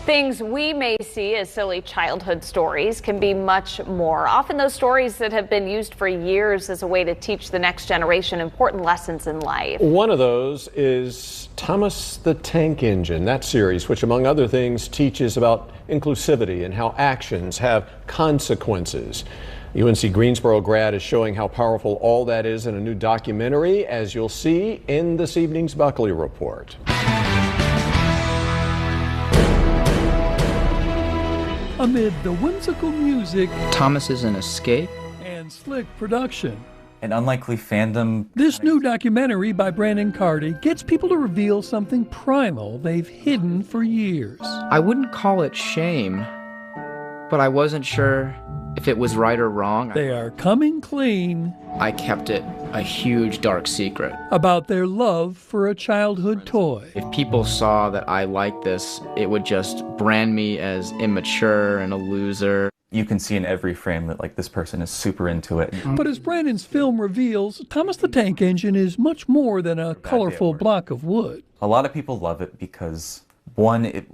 Things we may see as silly childhood stories can be much more. Often those stories that have been used for years as a way to teach the next generation important lessons in life. One of those is Thomas the Tank Engine, that series, which among other things teaches about inclusivity and how actions have consequences. UNC Greensboro grad is showing how powerful all that is in a new documentary, as you'll see in this evening's Buckley Report. Amid the whimsical music, Thomas is an escape, and slick production, an unlikely fandom. This new documentary by Brandon Carty gets people to reveal something primal they've hidden for years. I wouldn't call it shame, but I wasn't sure if it was right or wrong. They are coming clean. I kept it a huge dark secret. About their love for a childhood toy. If people saw that I liked this, it would just brand me as immature and a loser. You can see in every frame that this person is super into it. But as Brandon's film reveals, Thomas the Tank Engine is much more than a colorful block of wood. A lot of people love it because, one, it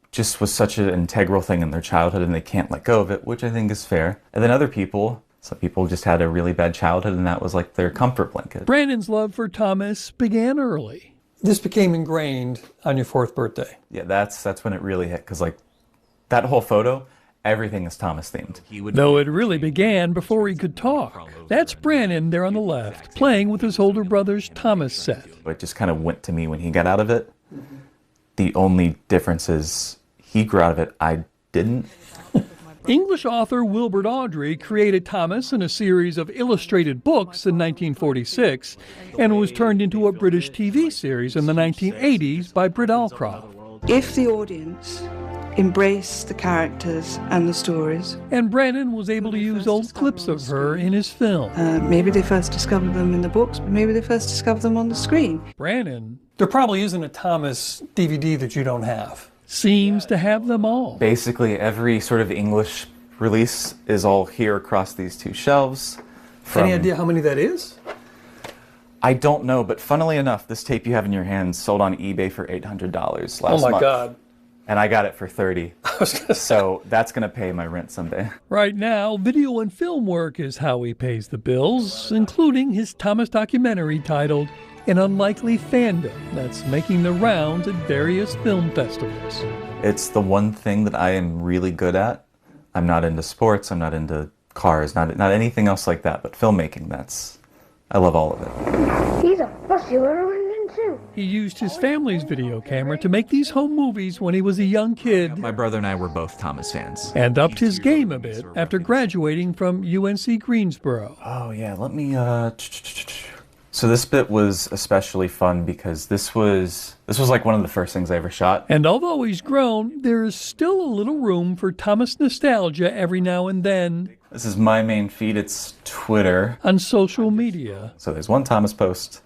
just was such an integral thing in their childhood and they can't let go of it, which I think is fair. And then other people, some people just had a really bad childhood and that was like their comfort blanket. Brandon's love for Thomas began early. This became ingrained on your 4th birthday. Yeah, that's when it really hit, because that whole photo, everything is Thomas themed. Though it really began before he could talk. That's Brandon there on the left, playing with his older brother's Thomas set. It just kind of went to me when he got out of it. The only difference is he grew out of it, I didn't. English author Wilbert Awdry created Thomas in a series of illustrated books in 1946 and was turned into a British TV series in the 1980s by Britt Allcroft. If the audience embrace the characters and the stories. And Brandon was able to use old clips of her in his film. Maybe they first discovered them in the books, but maybe they first discovered them on the screen. Brandon, there probably isn't a Thomas DVD that you don't have. Seems to have them all. Basically every sort of English release is all here across these two shelves. Any idea how many that is? I don't know, but funnily enough, this tape you have in your hands sold on eBay for $800 last month. Oh my God. And I got it for $30. So that's going to pay my rent someday. Right now, video and film work is how he pays the bills, including his Thomas documentary titled An Unlikely Fandom that's making the rounds at various film festivals. It's the one thing that I am really good at. I'm not into sports, I'm not into cars, not anything else like that, but filmmaking, I love all of it. He's a fussy little engine too. He used his family's video camera to make these home movies when he was a young kid. My brother and I were both Thomas fans. And upped his game a bit after graduating from UNC Greensboro. Oh yeah, let me, So this bit was especially fun because this was like one of the first things I ever shot. And although he's grown, there is still a little room for Thomas nostalgia every now and then. This is my main feed, it's Twitter. On social media. So there's one Thomas post,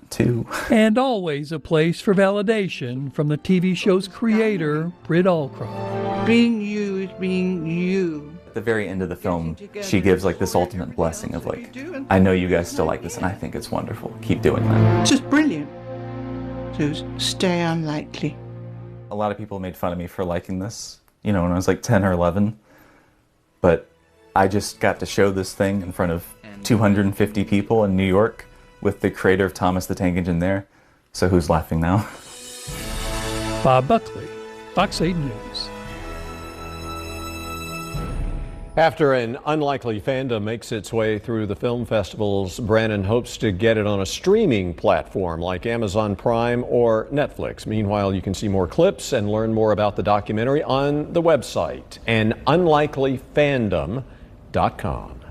2. And always a place for validation from the TV show's creator, Britt Allcroft. Being you is being you. At the very end of the film, she gives this ultimate blessing of I know you guys still like this and I think it's wonderful. Keep doing that. Just brilliant. So stay unlikely. A lot of people made fun of me for liking this, when I was 10 or 11. But I just got to show this thing in front of 250 people in New York with the creator of Thomas the Tank Engine there. So who's laughing now? Bob Buckley, Fox 8 News. After An Unlikely Fandom makes its way through the film festivals, Brandon hopes to get it on a streaming platform like Amazon Prime or Netflix. Meanwhile, you can see more clips and learn more about the documentary on the website, anunlikelyfandom.com.